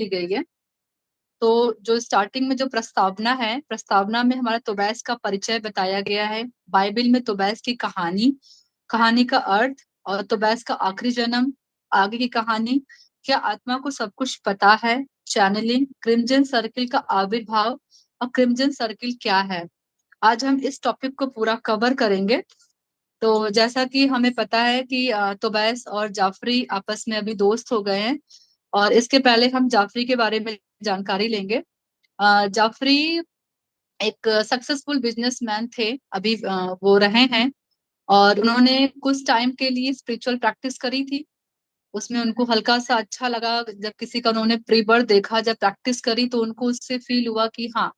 की गई है। तो जो स्टार्टिंग में जो प्रस्तावना है, प्रस्तावना में हमारा तोबैस का परिचय बताया गया है। बाइबल में तोबैस की कहानी, कहानी का अर्थ और तोबैस का आखिरी जन्म, आगे की कहानी, क्या आत्मा को सब कुछ पता है, चैनलिंग, क्रिम्जन सर्किल का आविर्भाव और क्रिम्जन सर्किल क्या है। आज हम इस टॉपिक को पूरा कवर करेंगे। तो जैसा कि हमें पता है कि तोबैस और जाफरी आपस में अभी दोस्त हो गए हैं। और इसके पहले हम जाफरी के बारे में जानकारी लेंगे। जाफरी एक सक्सेसफुल बिजनेसमैन थे, अभी वो रहे हैं। और उन्होंने कुछ टाइम के लिए स्पिरिचुअल प्रैक्टिस करी थी। उसमें उनको हल्का सा अच्छा लगा, जब किसी का उन्होंने प्री बर्थ देखा, जब प्रैक्टिस करी तो उनको उससे फील हुआ कि हाँ,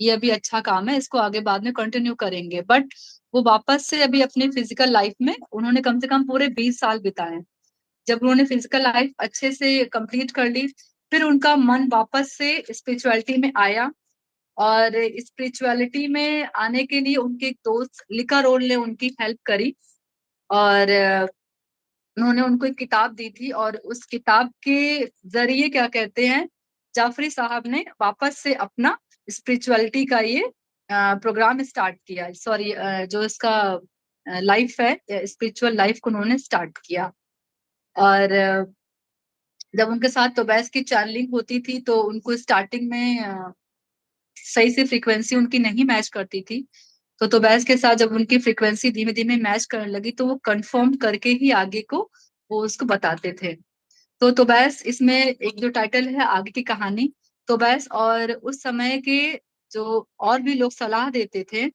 ये अभी अच्छा काम है, इसको आगे बाद में कंटिन्यू करेंगे। बट वो वापस से अभी अपनी फिजिकल लाइफ में उन्होंने कम से कम पूरे 20 साल बिताए। जब उन्होंने फिजिकल लाइफ अच्छे से कंप्लीट कर ली, फिर उनका मन वापस से स्पिरिचुअलिटी में आया। और स्पिरिचुअलिटी में आने के लिए उनके एक दोस्त लिका रोल ने उनकी हेल्प करी। और उन्होंने उनको एक किताब दी थी, और उस किताब के जरिए क्या कहते हैं, जाफरी साहब ने वापस से अपना स्पिरिचुअलिटी का ये प्रोग्राम स्टार्ट किया। सॉरी, जो इसका लाइफ है, स्पिरिचुअल लाइफ को उन्होंने स्टार्ट किया। और जब उनके साथ तोबैस की चैनलिंग होती थी तो उनको स्टार्टिंग में सही से फ्रीक्वेंसी उनकी नहीं मैच करती थी। तो तोबैस के साथ जब उनकी फ्रीक्वेंसी धीमे धीमे मैच करने लगी तो वो कंफर्म करके ही आगे को वो उसको बताते थे। तो तोबैस इसमें एक जो टाइटल है, आगे की कहानी। तोबैस और उस समय के जो और भी लोग सलाह देते थे,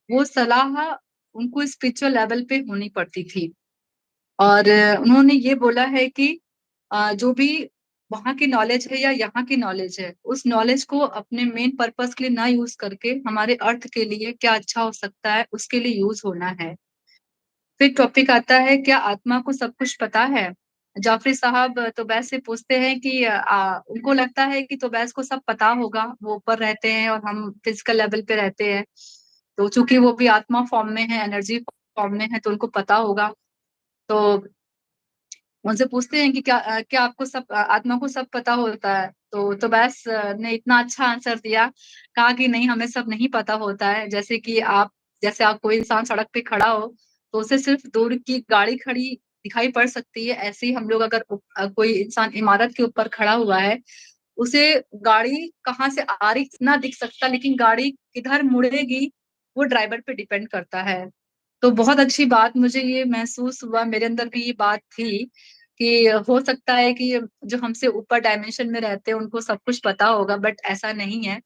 वो सलाह उनको स्पिरिचुअल लेवल पे होनी पड़ती थी। और उन्होंने ये बोला है कि जो भी वहाँ की नॉलेज है या यहाँ की नॉलेज है, उस नॉलेज को अपने मेन पर्पस के लिए ना यूज करके हमारे अर्थ के लिए क्या अच्छा हो सकता है उसके लिए यूज होना है। फिर टॉपिक आता है, क्या आत्मा को सब कुछ पता है। जाफरी साहब तोबैस से पूछते हैं कि उनको लगता है कि तोबैस को सब पता होगा, वो ऊपर रहते हैं और हम फिजिकल लेवल पे रहते हैं। तो चूंकि वो भी आत्मा फॉर्म में है, एनर्जी फॉर्म में है, तो उनको पता होगा। तो उनसे पूछते हैं कि क्या आपको सब आत्मा को सब पता होता है। तो बस ने इतना अच्छा आंसर दिया, कहा कि नहीं, हमें सब नहीं पता होता है। जैसे आप कोई इंसान सड़क पे खड़ा हो तो उसे सिर्फ दूर की गाड़ी खड़ी दिखाई पड़ सकती है, ऐसे ही हम लोग अगर कोई इंसान इमारत के ऊपर खड़ा हुआ है, उसे गाड़ी कहाँ से आ रही ना दिख सकता, लेकिन गाड़ी किधर मुड़ेगी वो ड्राइवर पे डिपेंड करता है। तो बहुत अच्छी बात, मुझे ये महसूस हुआ, मेरे अंदर भी ये बात थी कि हो सकता है कि जो हमसे ऊपर डायमेंशन में रहते हैं उनको सब कुछ पता होगा, बट ऐसा नहीं है।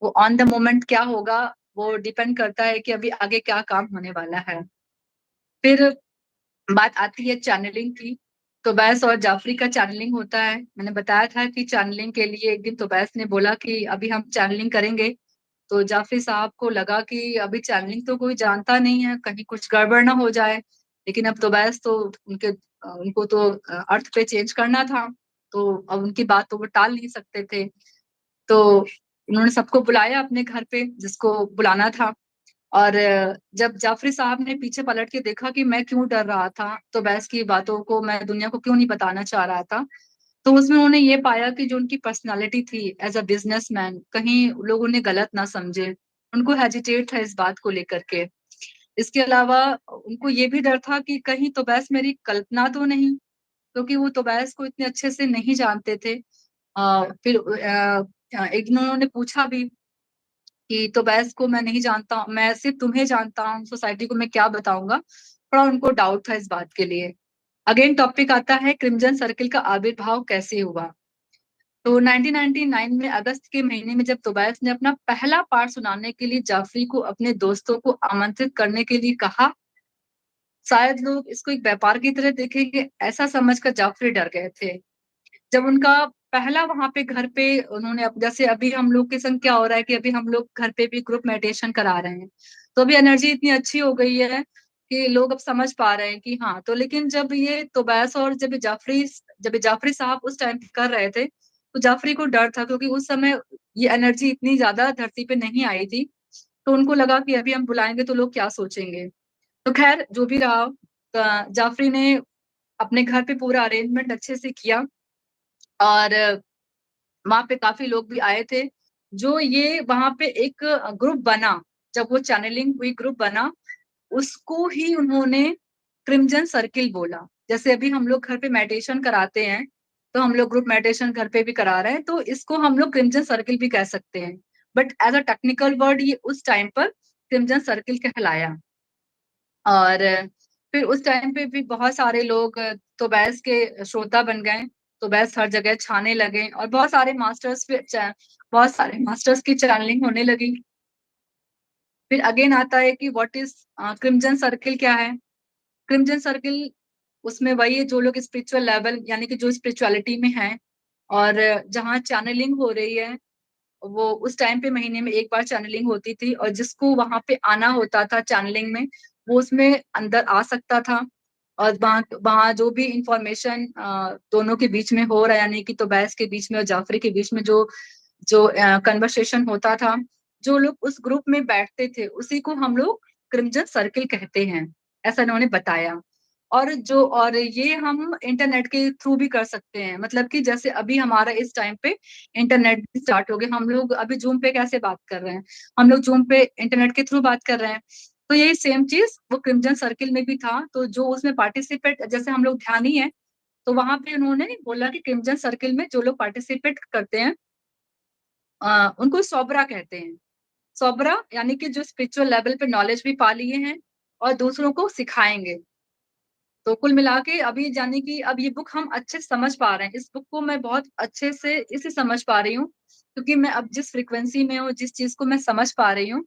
वो ऑन द मोमेंट क्या होगा वो डिपेंड करता है कि अभी आगे क्या काम होने वाला है। फिर बात आती है चैनलिंग की। तोबैस और जाफरी का चैनलिंग होता है। मैंने बताया था कि चैनलिंग के लिए एक दिन तोबैस ने बोला कि अभी हम चैनलिंग करेंगे। तो जाफरी साहब को लगा कि अभी चैनलिंग तो कोई जानता नहीं है, कहीं कुछ गड़बड़ ना हो जाए। लेकिन अब तोबैस तो उनको तो अर्थ पे चेंज करना था, तो अब उनकी बात तो वो टाल नहीं सकते थे। तो उन्होंने सबको बुलाया अपने घर पे जिसको बुलाना था। और जब जाफरी साहब ने पीछे पलट के देखा कि मैं क्यों डर रहा था, तो बैस की बातों को मैं दुनिया को क्यों नहीं बताना चाह रहा था, तो उसमें उन्होंने ये पाया कि जो उनकी पर्सनालिटी थी एज अ बिजनेसमैन, कहीं लोग उन्हें गलत ना समझे। उनको हेजिटेट था इस बात को लेकर के। इसके अलावा उनको ये भी डर था कि कहीं तोबैस मेरी कल्पना तो नहीं, क्योंकि वो तोबैस को इतने अच्छे से नहीं जानते थे। फिर एक दिन उन्होंने पूछा भी कि तोबैस को मैं नहीं जानता, मैं सिर्फ तुम्हें जानता हूँ, सोसाइटी को मैं क्या बताऊंगा। थोड़ा उनको डाउट था इस बात के लिए। अगेन टॉपिक आता है, क्रिम्जन सर्किल का आविर्भाव कैसे हुआ। तो 1999 में अगस्त के महीने में जब तोबैस ने अपना पहला पाठ सुनाने के लिए जाफरी को अपने दोस्तों को आमंत्रित करने के लिए कहा, शायद लोग इसको एक व्यापार की तरह देखेंगे, ऐसा समझकर जाफरी डर गए थे। जब उनका पहला वहां पे घर पे उन्होंने जैसे अभी हम लोग के संग क्या हो रहा है कि अभी हम लोग घर पे भी ग्रुप मेडिटेशन करा रहे हैं, तो अभी एनर्जी इतनी अच्छी हो गई है कि लोग अब समझ पा रहे हैं कि हाँ। तो लेकिन जब ये तोबैस और जब जाफरी साहब उस टाइम कर रहे थे, तो जाफरी को डर था, क्योंकि उस समय ये एनर्जी इतनी ज्यादा धरती पे नहीं आई थी। तो उनको लगा कि अभी हम बुलाएंगे तो लोग क्या सोचेंगे। तो खैर जो भी रहा, जाफरी ने अपने घर पे पूरा अरेंजमेंट अच्छे से किया। और वहां पे काफी लोग भी आए थे। जो ये वहां पे एक ग्रुप बना, जब वो चैनलिंग हुई ग्रुप बना, उसको ही उन्होंने क्रिम्जन सर्किल बोला। जैसे अभी हम लोग घर पे मेडिटेशन कराते हैं, तो हम लोग ग्रुप मेडिटेशन घर पे भी करा रहे हैं, तो इसको हम लोग क्रिम्जन सर्किल भी कह सकते हैं। But as a technical word ये उस टाइम पर क्रिम्जन सर्किल कहलाया। और फिर उस टाइम पे भी बहुत सारे लोग तोबैस के श्रोता बन गए। तोबैस हर जगह छाने लगे और बहुत सारे मास्टर्स की चैनलिंग होने लगी। फिर अगेन आता है कि व्हाट इज क्रिम्जन सर्किल क्या है। क्रिम्जन सर्किल उसमें वही है जो लोग स्पिरिचुअल लेवल यानी कि जो स्पिरिचुअलिटी में है, और जहाँ चैनलिंग हो रही है, वो उस टाइम पे महीने में एक बार चैनलिंग होती थी, और जिसको वहां पे आना होता था चैनलिंग में, वो उसमें अंदर आ सकता था। और वहाँ वहाँ जो भी इंफॉर्मेशन दोनों के बीच में हो रहा है, यानी कि तोबैस के बीच में और जाफरी के बीच में जो जो कन्वर्सेशन होता था, जो लोग उस ग्रुप में बैठते थे, उसी को हम लोग क्रिम्जन सर्किल कहते हैं, ऐसा इन्होंने बताया। और ये हम इंटरनेट के थ्रू भी कर सकते हैं। मतलब कि जैसे अभी हमारा इस टाइम पे इंटरनेट भी स्टार्ट हो गया, हम लोग अभी जूम पे कैसे बात कर रहे हैं, हम लोग जूम पे इंटरनेट के थ्रू बात कर रहे हैं। तो यही सेम चीज वो क्रिम्जन सर्किल में भी था। तो जो उसमें पार्टिसिपेट, जैसे हम लोग ध्यानी है, तो वहां पे उन्होंने बोला कि क्रिम्जन सर्किल में जो लोग पार्टिसिपेट करते हैं, उनको सोबरा कहते हैं। सोबरा यानी कि जो स्पिरिचुअल लेवल पे नॉलेज भी पा लिए हैं और दूसरों को सिखाएंगे। तो कुल मिला के अभी जाने की अब ये बुक हम अच्छे से समझ पा रहे हैं। इस बुक को मैं बहुत अच्छे से इसे समझ पा रही हूँ, क्योंकि मैं अब जिस फ्रिक्वेंसी में हूँ, जिस चीज को मैं समझ पा रही हूँ।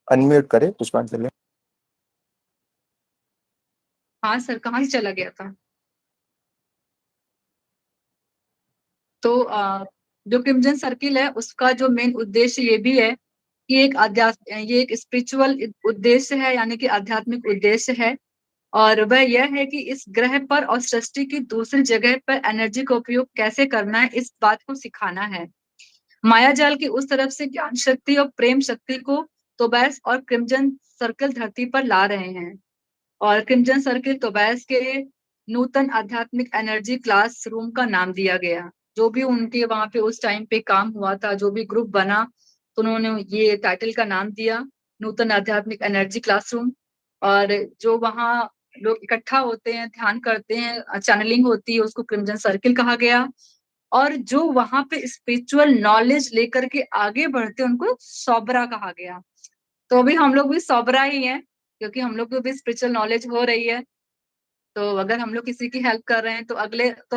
अनम्यूट करें पुष्पांजलि। हाँ सर, कहाँ से चला गया था? तो जो क्रिम्जन सर्किल है उसका जो मेन उद्देश्य ये भी है कि ये एक स्पिरिचुअल उद्देश्य है, यानी कि आध्यात्मिक उद्देश्य है। और वह यह है कि इस ग्रह पर और सृष्टि की दूसरी जगह पर एनर्जी का उपयोग कैसे करना है, इस बात को सिखाना है। माया जाल की उस तरफ से ज्ञान शक्ति और प्रेम शक्ति को तोबैस और क्रिम्जन सर्कल धरती पर ला रहे हैं। और क्रिम्जन सर्किल तोबैस के नूतन आध्यात्मिक एनर्जी क्लास रूम का नाम दिया गया। जो भी उनके वहां पे उस टाइम पे काम हुआ था, जो भी ग्रुप बना, तो उन्होंने ये टाइटल का नाम दिया, नूतन आध्यात्मिक एनर्जी क्लासरूम। और जो वहाँ लोग इकट्ठा होते हैं, ध्यान करते हैं, चैनलिंग होती है, उसको क्रिम्जन सर्किल कहा गया। और जो वहां पे स्पिरिचुअल नॉलेज लेकर के आगे बढ़ते हैं, उनको सोबरा कहा गया। तो अभी हम लोग भी सोबरा ही हैं, क्योंकि हम लोग को भी स्पिरिचुअल नॉलेज हो रही है। तो अगर हम लोग किसी की हेल्प कर रहे हैं, तो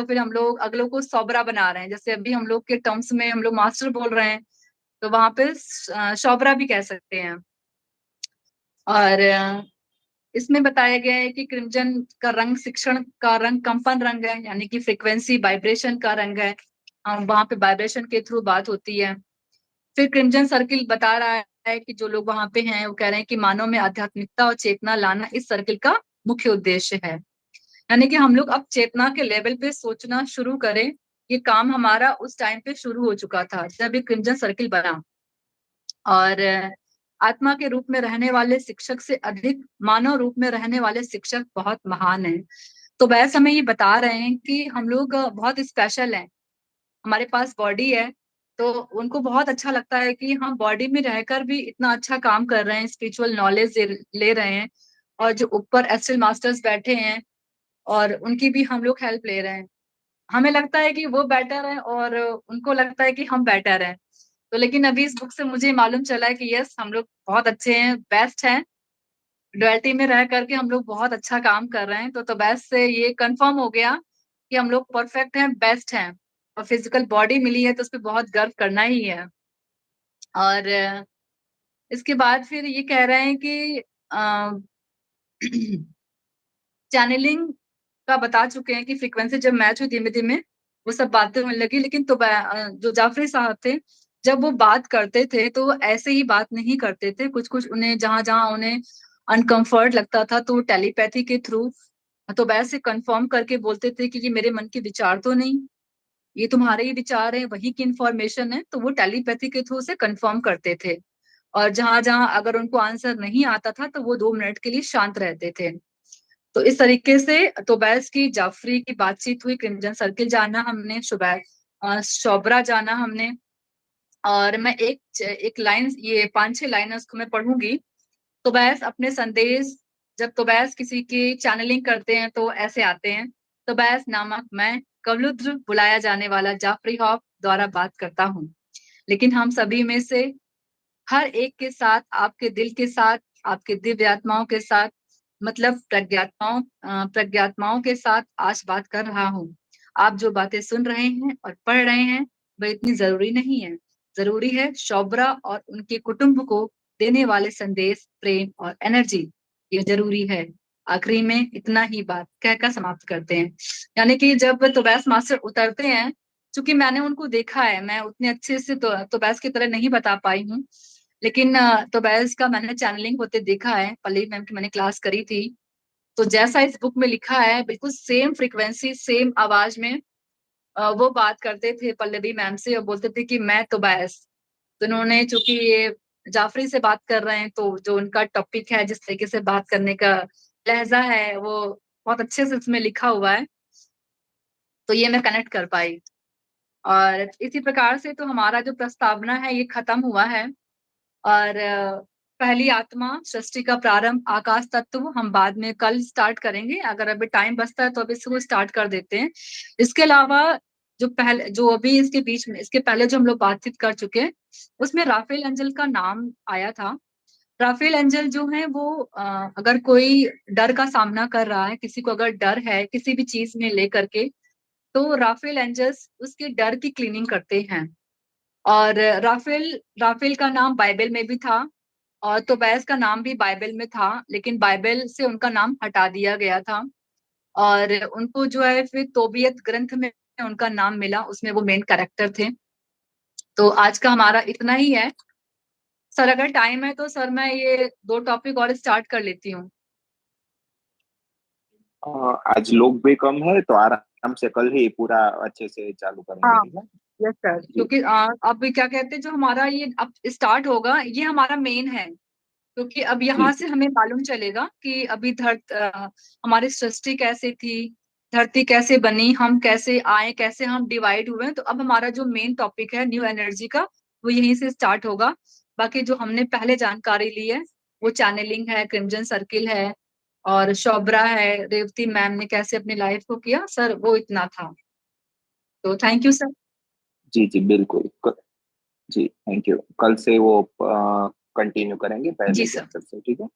फिर हम लोग अगलों को सोबरा बना रहे हैं। जैसे अभी हम लोग के टर्म्स में हम लोग मास्टर बोल रहे हैं, तो वहां पे सोबरा भी कह सकते हैं। और इसमें बताया गया है कि क्रिम्जन का रंग शिक्षण का रंग कंपन रंग है, यानी कि फ्रिक्वेंसी वाइब्रेशन का रंग है। वहां पे वाइब्रेशन के थ्रू बात होती है। फिर क्रिम्जन सर्किल बता रहा है कि जो लोग वहां पे हैं वो कह रहे हैं कि मानव में आध्यात्मिकता और चेतना लाना इस सर्किल का मुख्य उद्देश्य है। यानी कि हम लोग अब चेतना के लेवल पे सोचना शुरू करें। ये काम हमारा उस टाइम पे शुरू हो चुका था जब ये क्रिम्जन सर्किल बना। और आत्मा के रूप में रहने वाले शिक्षक से अधिक मानव रूप में रहने वाले शिक्षक बहुत महान हैं। तो वैसे हमें ये बता रहे हैं कि हम लोग बहुत स्पेशल हैं। हमारे पास बॉडी है, तो उनको बहुत अच्छा लगता है कि हम बॉडी में रहकर भी इतना अच्छा काम कर रहे हैं, स्पिरिचुअल नॉलेज ले रहे हैं। और जो ऊपर एस्ट्रल मास्टर्स बैठे हैं, और उनकी भी हम लोग हेल्प ले रहे हैं। हमें लगता है कि वो बेटर है और उनको लगता है कि हम बेटर हैं। तो लेकिन अभी इस बुक से मुझे मालूम चला है कि यस, हम लोग बहुत अच्छे हैं, बेस्ट हैं। डुअलिटी में रह करके हम लोग बहुत अच्छा काम कर रहे हैं। तो बेस्ट से ये कंफर्म हो गया कि हम लोग परफेक्ट हैं, बेस्ट हैं। और फिजिकल बॉडी मिली है तो उस पर बहुत गर्व करना ही है। और इसके बाद फिर ये कह रहे हैं कि चैनलिंग का बता चुके हैं कि फ्रीक्वेंसी जब मैच हुई धीमे धीमे, वो सब बातें होने लगी। लेकिन तो जो जाफरी साहब थे, जब वो बात करते थे तो वो ऐसे ही बात नहीं करते थे। कुछ कुछ उन्हें जहां जहां उन्हें अनकंफर्ट लगता था, तो टेलीपैथी के थ्रू तो वैसे कंफर्म करके बोलते थे कि ये मेरे मन के विचार तो नहीं। ये तुम्हारे ही विचार है, वही की इंफॉर्मेशन है, तो वो टेलीपैथी के थ्रू से कंफर्म करते थे। और जहां जहां अगर उनको आंसर नहीं आता था तो वो 2 मिनट के लिए शांत रहते थे। तो इस तरीके से तोबैस की जाफरी की बातचीत हुई, क्रिम्जन सर्किल जाना हमने, शोबरा जाना हमने। और मैं एक एक लाइन, ये 5-6 लाइन उसको मैं पढ़ूंगी। तोबैस अपने संदेश, जब तोबैस किसी की चैनलिंग करते हैं तो ऐसे आते हैं। तोबैस नामक मैं कवलुद्र बुलाया जाने वाला जाफरी हॉफ द्वारा बात करता हूँ, लेकिन हम सभी में से हर एक के साथ, आपके दिल के साथ, आपके दिव्य आत्माओं के साथ, मतलब प्रज्ञात्माओं के साथ आज बात कर रहा हूँ। आप जो बातें सुन रहे हैं और पढ़ रहे हैं वह इतनी जरूरी नहीं है। जरूरी है शोबरा और उनके कुटुंब को देने वाले संदेश, प्रेम और एनर्जी, ये जरूरी है। आखिरी में इतना ही बात कहकर समाप्त करते हैं। यानी कि जब तोबैस मास्टर उतरते हैं, क्योंकि मैंने उनको देखा है, मैं उतने अच्छे से तोबैस की तरह नहीं बता पाई हूँ, लेकिन तोबैस का मैंने चैनलिंग होते देखा है, पल्लवी मैम की मैंने क्लास करी थी। तो जैसा इस बुक में लिखा है, बिल्कुल सेम फ्रीक्वेंसी, सेम आवाज में वो बात करते थे पल्लवी मैम से, और बोलते थे कि मैं तोबैस। तो उन्होंने, चूंकि ये जाफरी से बात कर रहे हैं, तो जो उनका टॉपिक है, जिस तरीके से बात करने का लहजा है, वो बहुत अच्छे से उसमें लिखा हुआ है, तो ये मैं कनेक्ट कर पाई। और इसी प्रकार से तो हमारा जो प्रस्तावना है ये खत्म हुआ है। और पहली आत्मा, सृष्टि का प्रारंभ, आकाश तत्व हम बाद में कल स्टार्ट करेंगे, अगर अभी टाइम बचता है तो अभी इसको स्टार्ट कर देते हैं। इसके अलावा जो अभी इसके बीच में, इसके पहले जो हम लोग बातचीत कर चुके हैं, उसमें राफेल एंजल का नाम आया था। राफेल एंजल जो है वो अगर कोई डर का सामना कर रहा है, किसी को अगर डर है किसी भी चीज में लेकर के, तो राफेल एंजल्स उसके डर की क्लीनिंग करते हैं। और राफेल राफेल का नाम बाइबल में भी था, और तोबैस का नाम भी बाइबल में था, लेकिन बाइबल से उनका नाम हटा दिया गया था। और उनको जो है फिर तोबियत ग्रंथ में उनका नाम मिला, उसमें वो मेन कैरेक्टर थे। तो आज का हमारा इतना ही है। सर अगर टाइम है तो सर मैं ये 2 टॉपिक और स्टार्ट कर लेती हूँ। आज लोग भी कम है तो आराम से कल ही पूरा अच्छे से चालू करेंगे, हाँ, ठीक है। यस सर, जी। क्योंकि अब क्या कहते हैं, जो हमारा ये अब स्टार्ट होगा ये हमारा मेन है। क्योंकि अब जी यहाँ से जी हमें मालूम चलेगा कि अभी हमारी सृष्टि कैसे थी, धरती कैसे बनी, हम कैसे आए, कैसे हम डिवाइड हुए। तो अब हमारा जो मेन टॉपिक है न्यू एनर्जी का, वो यहीं से स्टार्ट होगा। बाकी जो हमने पहले जानकारी ली है, वो चैनलिंग है, क्रिम्जन सर्किल है, और शोबरा है, रेवती मैम ने कैसे अपनी लाइफ को किया, सर वो इतना था। तो थैंक यू सर। जी जी बिल्कुल। जी थैंक यू। कल से वो कंटिन्यू करेंगे जी पहले सर। चैप्टर से, ठीक है।